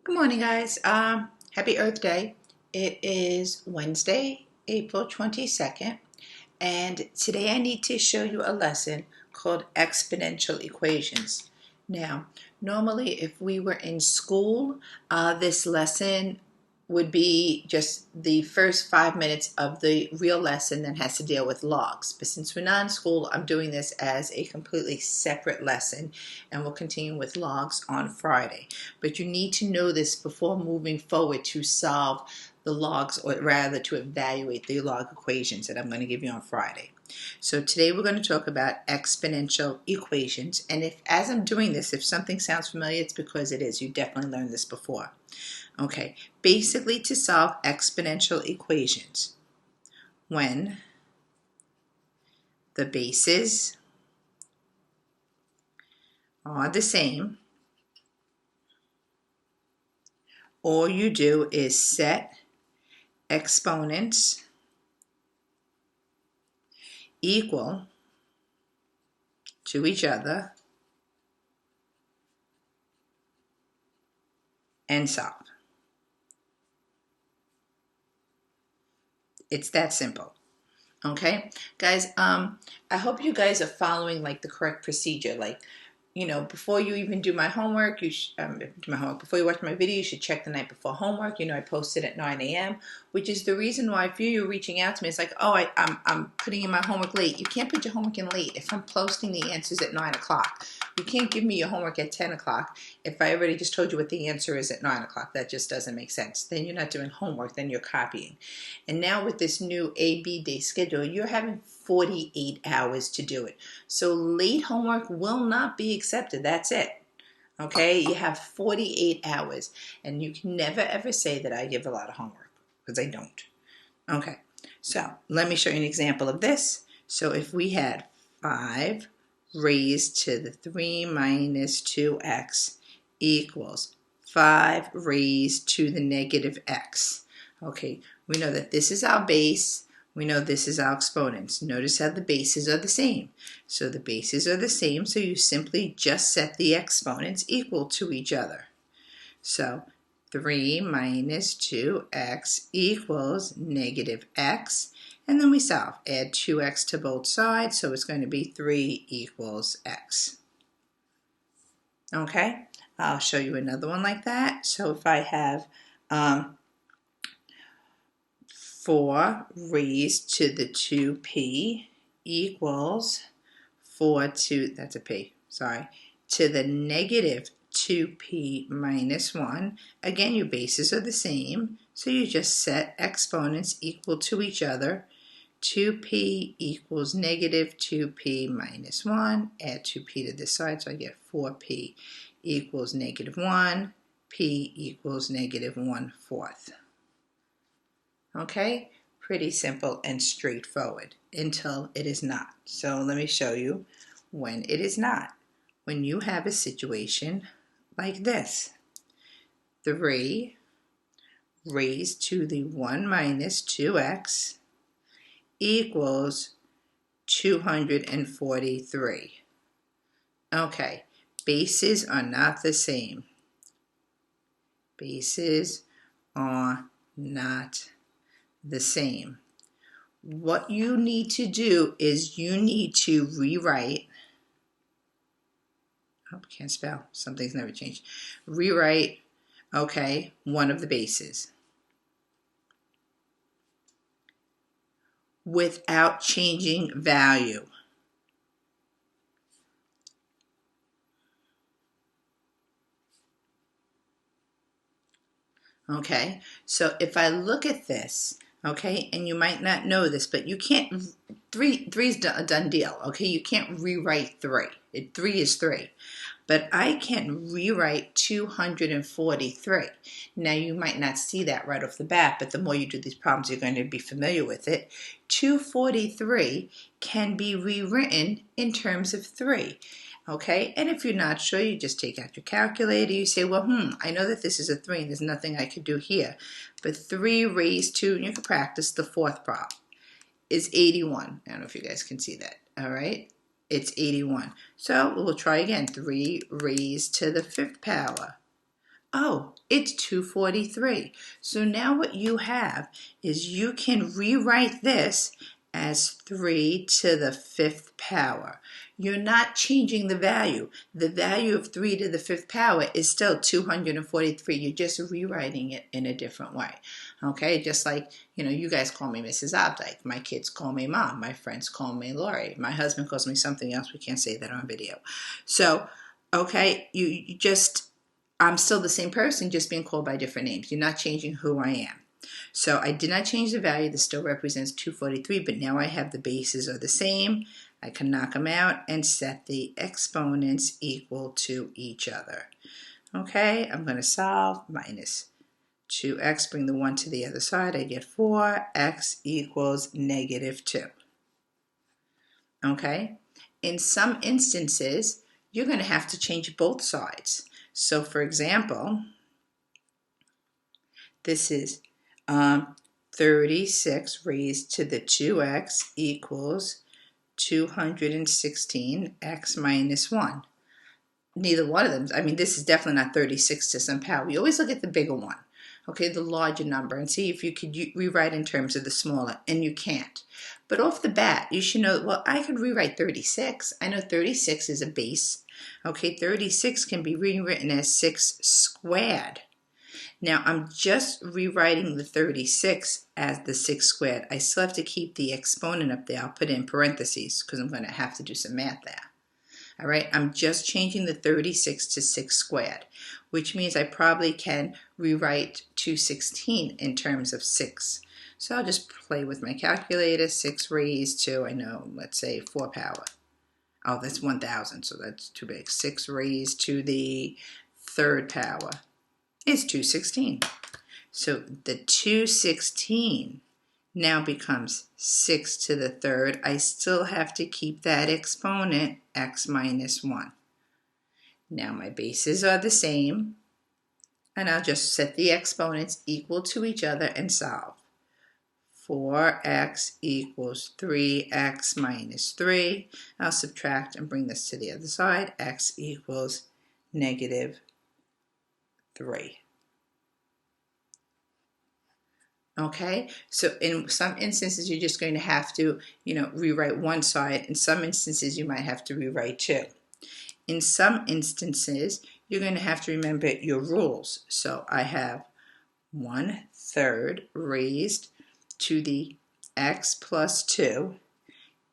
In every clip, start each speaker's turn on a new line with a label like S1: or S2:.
S1: Good morning, guys. Happy Earth Day. It is Wednesday, April 22nd, and today I need to show you a lesson called exponential equations. Now, normally if we were in school, this lesson would be just the first 5 minutes of the real lesson that has to deal with logs. But since we're not in school, I'm doing this as a completely separate lesson, and we'll continue with logs on Friday. But you need to know this before moving forward to solve the logs, or rather to evaluate the log equations that I'm going to give you on Friday. So today we're going to talk about exponential equations, and as I'm doing this, if something sounds familiar, it's because it is. You definitely learned this before. Okay, basically to solve exponential equations, when the bases are the same, all you do is set exponents equal to each other and solve. It's that simple. Okay, guys, I hope you guys are following like the correct procedure. Like, before you even do my homework, before you watch my video, you should check the night before homework. I posted at 9 a.m., which is the reason why if you're reaching out to me, it's like, oh, I'm putting in my homework late. You can't put your homework in late if I'm posting the answers at 9 o'clock. You can't give me your homework at 10 o'clock if I already just told you what the answer is at 9 o'clock. That just doesn't make sense. Then you're not doing homework, then you're copying. And now with this new A-B day schedule, you're having 48 hours to do it. So late homework will not be accepted. That's it. Okay? You have 48 hours. And you can never ever say that I give a lot of homework, because I don't. Okay. So let me show you an example of this. So if we had 5 raised to the 3 minus 2x equals 5 raised to the negative x. Okay, we know that this is our base. We know this is our exponents. Notice how the bases are the same. So the bases are the same, so you simply just set the exponents equal to each other. So 3 minus 2x equals negative x. And then we solve. Add 2x to both sides, so it's going to be 3 equals x. Okay, I'll show you another one like that. So if I have 4 raised to the 2p equals 4 to, that's a p, sorry, to the negative 2p minus 1. Again, your bases are the same, so you just set exponents equal to each other. 2p equals negative 2p minus 1. Add 2p to this side, so I get 4p equals negative 1. P equals negative 1/4. Okay, pretty simple and straightforward until it is not. So let me show you when it is not. When you have a situation like this, 3 raised to the 1 minus 2x equals 243. Okay, bases are not the same. Bases are not the same. What you need to do is you need to rewrite, oh, can't spell, something's never changed. Rewrite, okay, one of the bases without changing value. Okay, so if I look at this, okay, and you might not know this, but you can't, three's a done deal, okay? You can't rewrite 3. 3 is 3. But I can rewrite 243. Now, you might not see that right off the bat, but the more you do these problems, you're going to be familiar with it. 243 can be rewritten in terms of 3. Okay, and if you're not sure, you just take out your calculator. You say, well, I know that this is a 3 and there's nothing I could do here. But 3 raised to, and you can practice the 4th problem, is 81. I don't know if you guys can see that. All right, it's 81. So we'll try again. 3 raised to the 5th power. Oh, It's 243. So now what you have is you can rewrite this as 3 to the 5th power. You're not changing the value. The value of 3 to the 5th power is still 243. You're just rewriting it in a different way. Okay, just like, you guys call me Mrs. Obdyke. My kids call me Mom. My friends call me Lori. My husband calls me something else. We can't say that on video. So, okay, you just, I'm still the same person, just being called by different names. You're not changing who I am. So I did not change the value. This still represents 243, but now I have the bases are the same. I can knock them out and set the exponents equal to each other. Okay, I'm going to solve minus 2x, bring the 1 to the other side. I get 4x equals negative 2. Okay, in some instances, you're going to have to change both sides. So for example, this is 36 raised to the 2x equals 216x minus 1. Neither one of them, this is definitely not 36 to some power. We always look at the bigger one, okay, the larger number, and see if you could rewrite in terms of the smaller, and you can't. But off the bat, you should know, well, I could rewrite 36. I know 36 is a base. Okay, 36 can be rewritten as 6 squared. Now, I'm just rewriting the 36 as the 6 squared. I still have to keep the exponent up there. I'll put it in parentheses because I'm going to have to do some math there. All right, I'm just changing the 36 to 6 squared, which means I probably can rewrite 216 in terms of 6. So I'll just play with my calculator. 6 raised to, let's say 4 power. Oh, that's 1,000, so that's too big. 6 raised to the 3rd power is 216. So the 216 now becomes 6 to the 3rd. I still have to keep that exponent, x minus 1. Now my bases are the same, and I'll just set the exponents equal to each other and solve. 4x equals 3x minus 3. I'll subtract and bring this to the other side. X equals negative 3. Okay, so in some instances, you're just going to have to, rewrite one side. In some instances, you might have to rewrite two. In some instances, you're going to have to remember your rules. So I have 1/3 raised to the x plus 2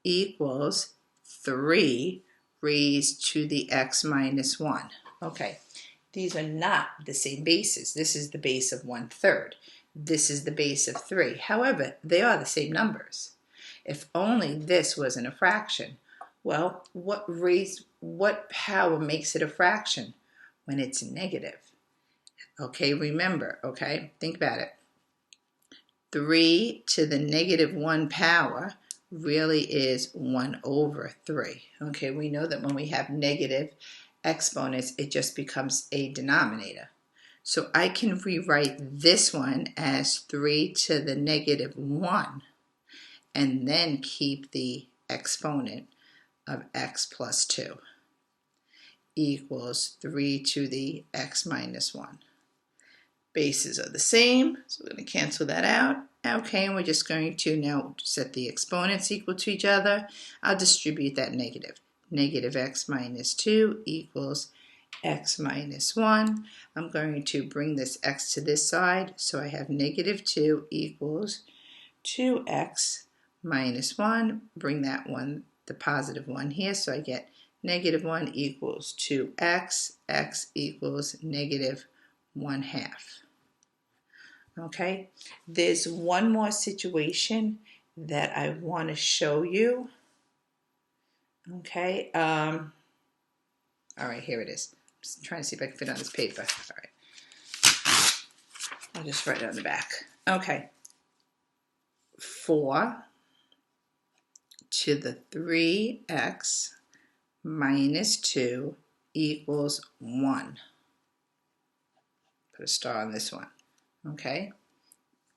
S1: equals 3 raised to the x minus 1. Okay, these are not the same bases. This is the base of 1/3. This is the base of 3. However, they are the same numbers. If only this wasn't a fraction. Well, what power makes it a fraction? When it's negative. Okay, remember, okay, think about it. 3 to the negative 1 power really is 1/3. Okay, we know that when we have negative exponents, it just becomes a denominator. So I can rewrite this one as 3 to the negative 1 and then keep the exponent of x plus 2 equals 3 to the x minus 1. Bases are the same, so we're going to cancel that out. Okay, and we're just going to now set the exponents equal to each other. I'll distribute that negative. Negative x minus 2 equals x minus 1. I'm going to bring this x to this side, so I have negative 2 equals 2x minus 1. Bring that one, the positive 1 here, so I get negative 1 equals 2x. X equals negative 1/2. Okay, there's one more situation that I want to show you. Okay, all right, here it is. I'm just trying to see if I can fit on this paper. All right, I'll just write it on the back. Okay, 4 to the 3x minus 2 equals 1. Put a star on this one. Okay,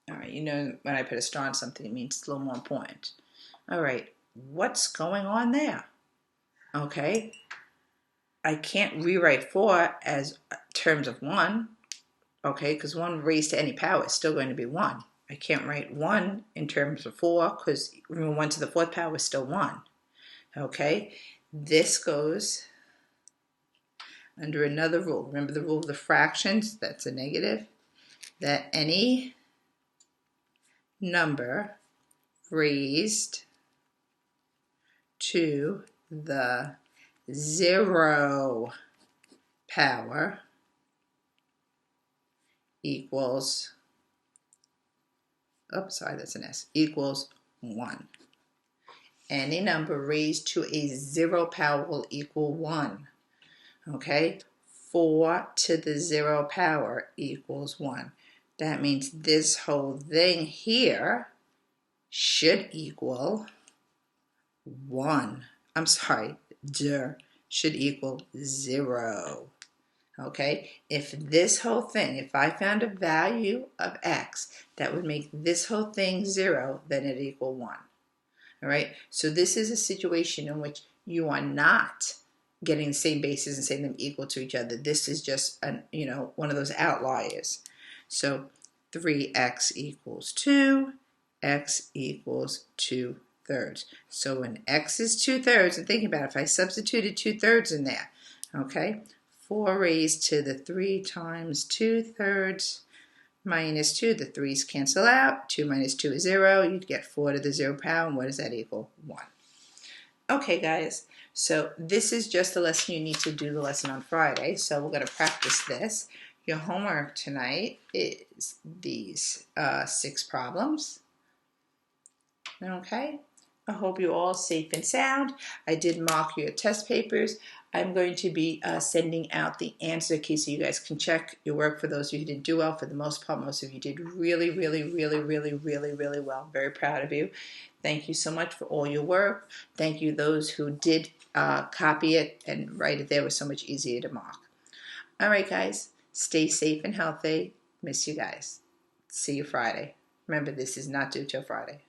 S1: all right, when I put a star on something, it means it's a little more important. All right, what's going on there? Okay, I can't rewrite 4 as terms of 1. okay, because 1 raised to any power is still going to be 1. I can't write 1 in terms of 4 because 1 to the 4th power is still 1. Okay, this goes under another rule. Remember the rule of the fractions? That's a negative. That any number raised to the 0 power equals, oops, sorry, that's an S, equals 1. Any number raised to a 0 power will equal 1. Okay, 4 to the 0 power equals 1. That means this whole thing here should equal 1. I'm sorry, should equal 0. Okay, if this whole thing, if I found a value of x that would make this whole thing 0, then it equal 1. All right, so this is a situation in which you are not getting the same bases and saying them equal to each other. This is just one of those outliers. So 3x equals 2, x equals 2/3. So when x is 2/3, and think about it, if I substituted 2/3 in there, okay, 4 raised to the 3 times 2/3 minus 2, the 3's cancel out. 2 minus 2 is 0. You'd get 4 to the 0 power, and what does that equal? 1. Okay, guys, so this is just the lesson you need to do the lesson on Friday. So we're going to practice this. Your homework tonight is these 6 problems. Okay, I hope you're all safe and sound. I did mark your test papers. I'm going to be sending out the answer key so you guys can check your work. For those of you who didn't do well, for the most part, most of you did really, really, really, really, really, really well. Very proud of you. Thank you so much for all your work. Thank you those who did copy it and write it there. It was so much easier to mark. All right, guys, stay safe and healthy. Miss you guys. See you Friday. Remember, this is not due till Friday.